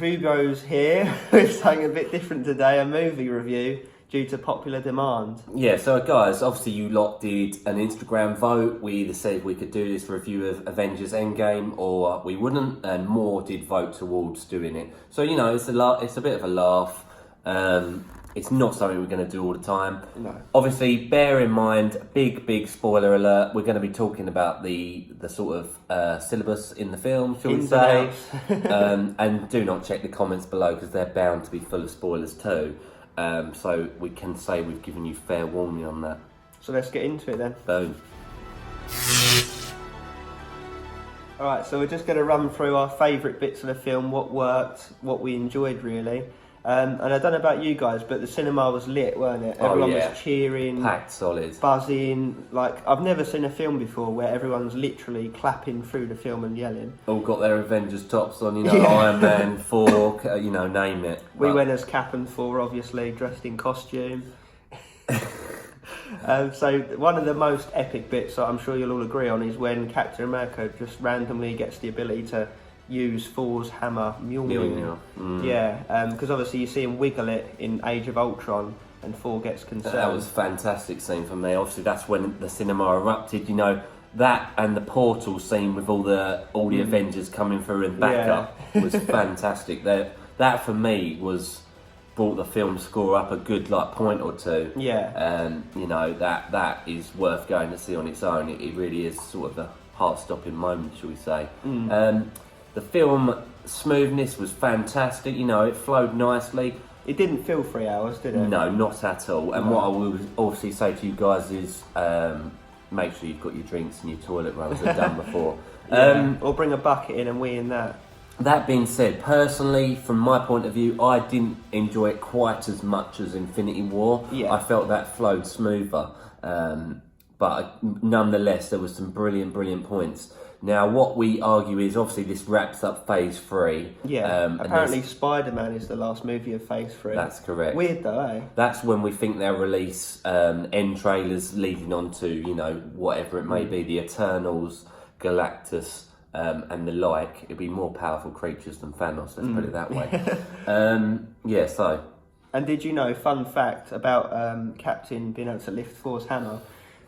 Hugo's here with something a bit different today, a movie review due to popular demand. Yeah, so guys, obviously you lot did an Instagram vote. We either said we could do this review of Avengers Endgame or we wouldn't, and more did vote towards doing it. So, you know, it's a bit of a laugh. It's not something we're going to do all the time. No. Obviously, bear in mind, big spoiler alert, we're going to be talking about the sort of syllabus in the film, shall we say. And do not check the comments below because they're bound to be full of spoilers too. So we can say we've given you fair warning on that. So let's get into it then. Boom. Alright, so we're just going to run through our favourite bits of the film, what worked, what we enjoyed really. And I don't know about you guys, but the cinema was lit, weren't it? Everyone was cheering, packed solid, buzzing. Like, I've never seen a film before where everyone's literally clapping through the film and yelling. All got their Avengers tops on, you know, Iron Man, Thor, you know, name it. We went as Cap and Thor, obviously, dressed in costume. So one of the most epic bits, I'm sure you'll all agree on, is when Captain America just randomly gets the ability to use Thor's hammer, Mjolnir. Yeah, because obviously you see him wiggle it in Age of Ultron and Thor gets concerned. That was a fantastic scene for me. Obviously that's when the cinema erupted, you know, that and the portal scene with all the Avengers coming through and back up was fantastic. That for me brought the film score up a good point or two. Yeah. You know, that is worth going to see on its own. It really is sort of a heart-stopping moment, shall we say. The film smoothness was fantastic, you know, it flowed nicely. It didn't feel 3 hours, did it? No, not at all. And what I will obviously say to you guys is make sure you've got your drinks and your toilet runs are done before. Or bring a bucket in and wee in that. That being said, personally, from my point of view, I didn't enjoy it quite as much as Infinity War. Yeah. I felt that flowed smoother. But nonetheless, there were some brilliant points. Now, what we argue is, obviously, this wraps up Phase 3. Yeah, apparently Spider-Man is the last movie of Phase 3. That's correct. Weird though, eh? That's when we think they'll release end trailers leading on to, you know, whatever it may be, the Eternals, Galactus, and the like. It'd be more powerful creatures than Thanos, let's put it that way. Yeah, so. And did you know, fun fact about Captain being able to lift Thor's hammer,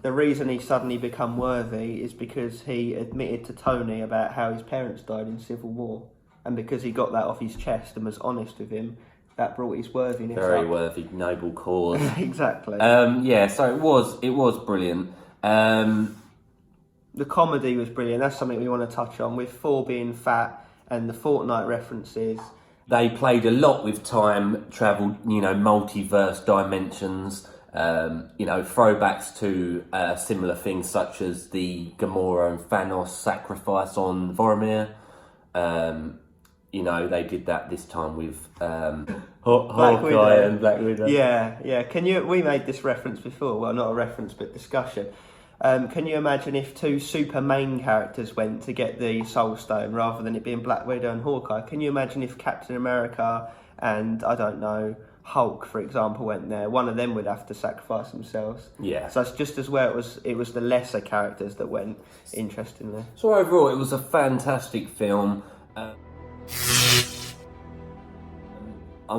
the reason he suddenly become worthy is because he admitted to Tony about how his parents died in Civil War. And because he got that off his chest and was honest with him, that brought his worthiness Very up. worthy, noble cause. Exactly. Yeah, so it was brilliant. The comedy was brilliant. That's something we want to touch on, with Thor being fat and the Fortnite references. They played a lot with time travel, you know, multiverse dimensions. You know, throwbacks to similar things such as the Gamora and Thanos sacrifice on Vormir. You know, they did that this time with Hawkeye and Black Widow. Yeah. We made this reference before. Well, not a reference, but discussion. Can you imagine if two super main characters went to get the Soul Stone rather than it being Black Widow and Hawkeye? Can you imagine if Captain America and, I don't know, Hulk, for example, went there? One of them would have to sacrifice themselves. Yeah. So it's just as well it was the lesser characters that went, interestingly. So overall, it was a fantastic film. I'm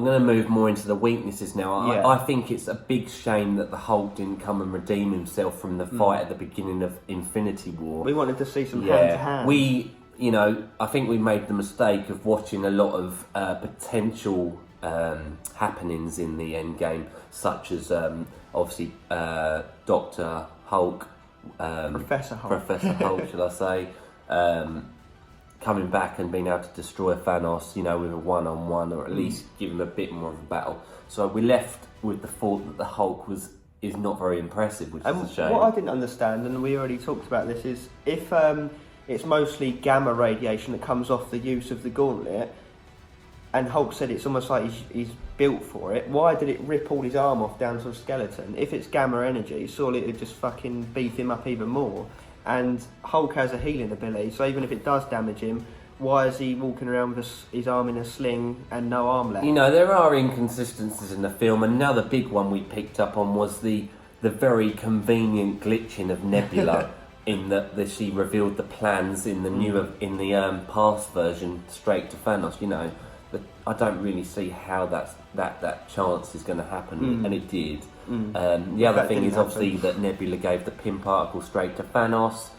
going to move more into the weaknesses now. Yeah. I think it's a big shame that the Hulk didn't come and redeem himself from the fight at the beginning of Infinity War. We wanted to see some hand-to-hand. You know, I think we made the mistake of watching a lot of potential happenings in the Endgame, such as obviously Dr. Hulk, Professor Hulk, should I say, coming back and being able to destroy Thanos, you know, with a one-on-one, or at least give him a bit more of a battle. So we left with the thought that the Hulk is not very impressive, which is a shame. What I didn't understand, and we already talked about this, is if it's mostly gamma radiation that comes off the use of the gauntlet, and Hulk said it's almost like he's built for it, why did it rip all his arm off down to a skeleton? If it's gamma energy, surely it would just fucking beef him up even more. And Hulk has a healing ability, so even if it does damage him, why is he walking around with his arm in a sling and no arm left? You know, there are inconsistencies in the film. Another big one we picked up on was the very convenient glitching of Nebula in that she revealed the plans in the past version straight to Thanos. You know, but I don't really see how that chance is going to happen, and it did. The other thing is obviously that Nebula gave the pin particle straight to Thanos.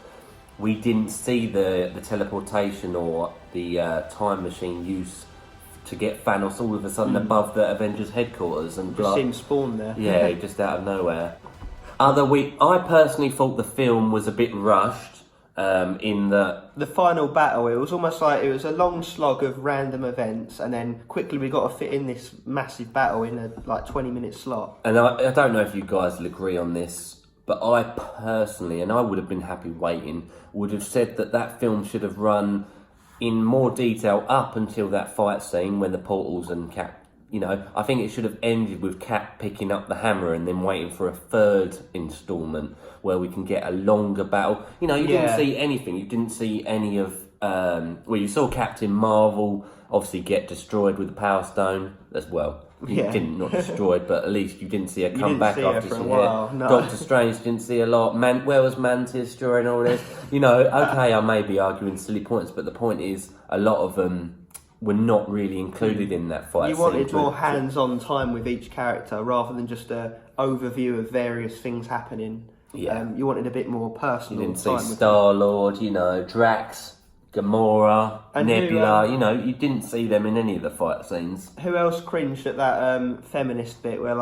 We didn't see the teleportation or the time machine use to get Thanos all of a sudden above the Avengers headquarters and just seemed spawned there. Yeah, just out of nowhere. I personally thought the film was a bit rushed. In the final battle, it was almost like it was a long slog of random events, and then quickly we got to fit in this massive battle in a 20-minute slot. And I don't know if you guys will agree on this, but I personally, and I would have been happy waiting, would have said that film should have run in more detail up until that fight scene when the portals and Cap. I think it should have ended with Cap picking up the hammer and then waiting for a third instalment where we can get a longer battle. You didn't see anything. You didn't see any of... you saw Captain Marvel obviously get destroyed with the Power Stone as well. Not destroyed, but at least you didn't see her come back after she hit. No. Doctor Strange didn't see a lot. Where was Mantis during all this? Okay, I may be arguing silly points, but the point is a lot of them were not really included in that fight. You wanted more hands-on time with each character rather than just a overview of various things happening. Yeah. You wanted a bit more personal. You didn't see Star-Lord, Drax, Gamora, and Nebula. You didn't see them in any of the fight scenes. Who else cringed at that feminist bit where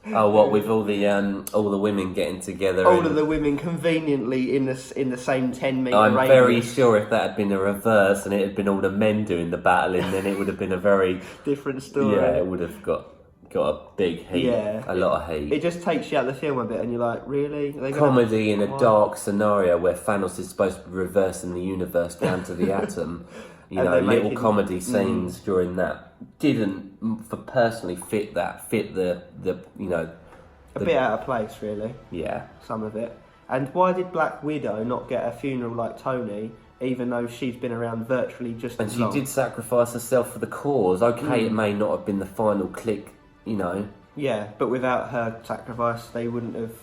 Oh, what with all the women getting together? All of the women conveniently in the same 10-metre I'm radius. very sure if that had been a reverse and it had been all the men doing the battling, then it would have been a very different story. Yeah, it would have got a big heat, a lot of heat. It just takes you out of the film a bit, and you're like, really? Comedy in a dark scenario where Thanos is supposed to be reversing the universe down to the atom. Little comedy scenes during that didn't, personally, fit the a bit out of place, really. Yeah, some of it. And why did Black Widow not get a funeral like Tony, even though she's been around virtually just as long? And she did sacrifice herself for the cause. Okay, it may not have been the final click, Yeah, but without her sacrifice, they wouldn't have.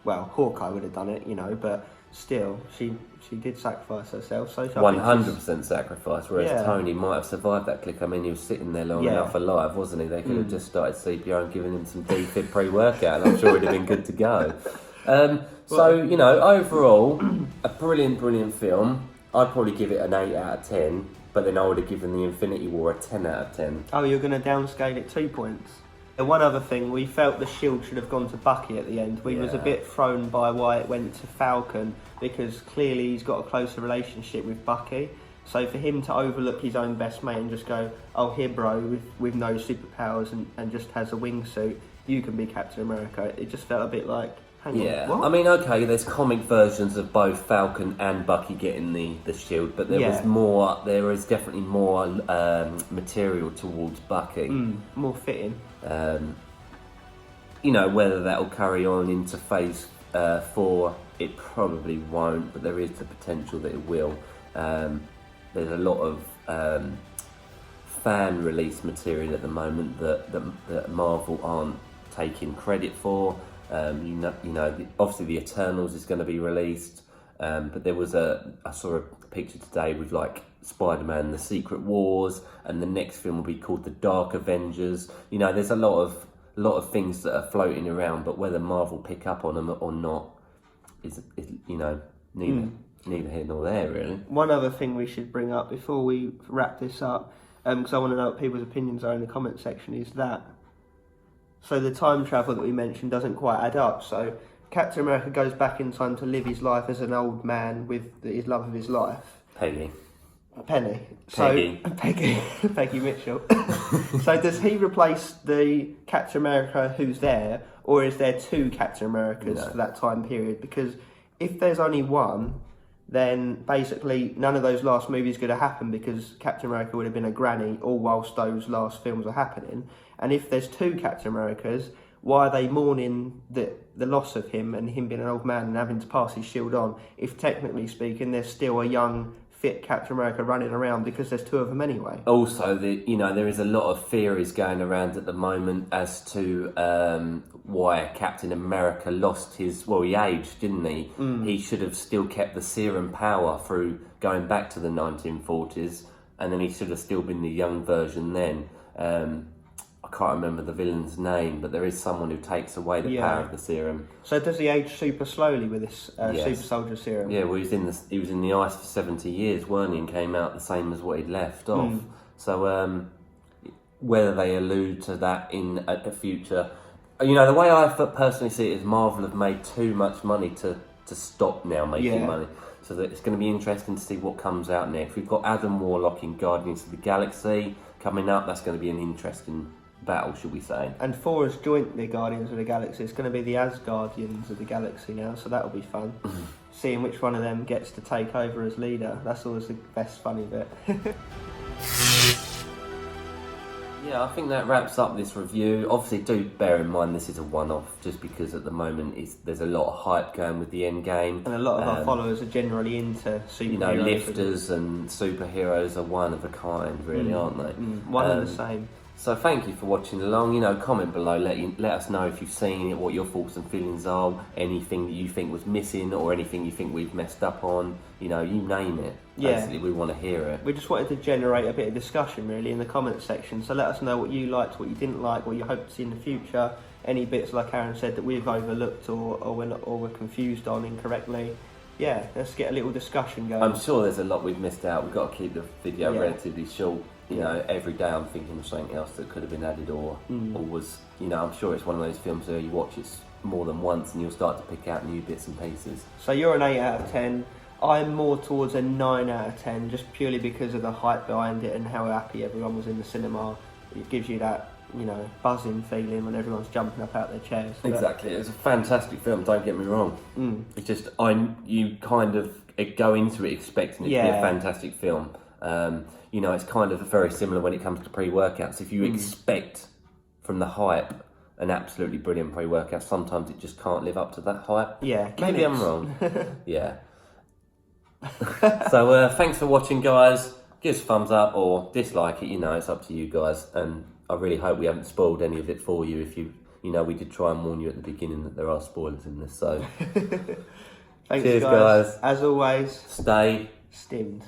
Well, Hawkeye would have done it, but still, she did sacrifice herself. So 100% sacrifice. Whereas Tony might have survived that click. I mean, he was sitting there long enough alive, wasn't he? They could have just started CPR and given him some DFib pre-workout, and I'm sure he'd have been good to go. Overall, a brilliant film. I'd probably give it an 8 out of 10, but then I would have given the Infinity War a 10 out of 10. Oh, you're going to downscale it 2 points? And one other thing, we felt the shield should have gone to Bucky at the end. We was a bit thrown by why it went to Falcon, because clearly he's got a closer relationship with Bucky. So for him to overlook his own best mate and just go, oh, here, bro, with no superpowers and just has a wingsuit, you can be Captain America. It just felt a bit like, hang on, what? I mean, okay, there's comic versions of both Falcon and Bucky getting the shield, but there is definitely more material towards Bucky. More fitting. Whether that will carry on into Phase 4, it probably won't, but there is the potential that it will. There's a lot of fan release material at the moment that Marvel aren't taking credit for. Obviously the Eternals is going to be released, but there was I saw a picture today with Spider-Man: The Secret Wars, and the next film will be called The Dark Avengers. There's a lot of things that are floating around, but whether Marvel pick up on them or not is neither here nor there, really. One other thing we should bring up before we wrap this up, because I want to know what people's opinions are in the comment section, is that so the time travel that we mentioned doesn't quite add up. So Captain America goes back in time to live his life as an old man with his love of his life, Penny. Peggy Mitchell. So does he replace the Captain America who's there, or is there 2 Captain Americas for that time period? Because if there's only one, then basically none of those last movies could have happened, because Captain America would have been a granny all whilst those last films are happening. And if there's 2 Captain Americas, why are they mourning the loss of him and him being an old man and having to pass his shield on, if technically speaking there's still a young fit Captain America running around, because there's 2 of them anyway? Also, there is a lot of theories going around at the moment as to why Captain America lost his... Well, he aged, didn't he? He should have still kept the serum power through going back to the 1940s. and then he should have still been the young version then. I can't remember the villain's name, but there is someone who takes away the power of the serum. So does he age super slowly with this Yes. super soldier serum? Yeah, well, he was in the ice for 70 years, weren't he, and came out the same as what he'd left off. So whether they allude to that in a future, you know, the way I personally see it is Marvel have made too much money to stop now making money. So that it's going to be interesting to see what comes out next. We've got Adam Warlock in Guardians of the Galaxy coming up. That's going to be an interesting battle, should we say. And Thor has joined the Guardians of the Galaxy. It's going to be the Asgardians of the Galaxy now, so that'll be fun. Seeing which one of them gets to take over as leader. That's always the best funny bit. Yeah, I think that wraps up this review. Obviously, do bear in mind this is a one-off, just because at the moment there's a lot of hype going with the Endgame. And a lot of our followers are generally into superheroes. You know, lifters and superheroes are one of a kind, really, aren't they? One and the same. So thank you for watching along. You know, comment below, let us know if you've seen it, what your thoughts and feelings are, anything that you think was missing or anything you think we've messed up on. You know, you name it. Yeah. Basically, we want to hear it. We just wanted to generate a bit of discussion, really, in the comments section. So let us know what you liked, what you didn't like, what you hope to see in the future. Any bits, like Aaron said, that we've overlooked or we're confused on incorrectly. Yeah, let's get a little discussion going. I'm sure there's a lot we've missed out. We've got to keep the video relatively short. You know, every day I'm thinking of something else that could have been added or was, you know, I'm sure it's one of those films where you watch it more than once and you'll start to pick out new bits and pieces. So you're an 8 out of 10. I'm more towards a 9 out of 10, just purely because of the hype behind it and how happy everyone was in the cinema. It gives you that, you know, buzzing feeling when everyone's jumping up out their chairs. Exactly, it's a fantastic film, don't get me wrong. It's just, you kind of go into it expecting it to be a fantastic film. You know, it's kind of very similar when it comes to pre-workouts. If you expect from the hype an absolutely brilliant pre-workout, sometimes it just can't live up to that hype. Yeah, maybe I'm wrong. Yeah. So thanks for watching, guys. Give us a thumbs up or dislike it. You know, it's up to you guys. And I really hope we haven't spoiled any of it for you. If you know, we did try and warn you at the beginning that there are spoilers in this. So thanks, cheers, guys. As always, stay stimmed.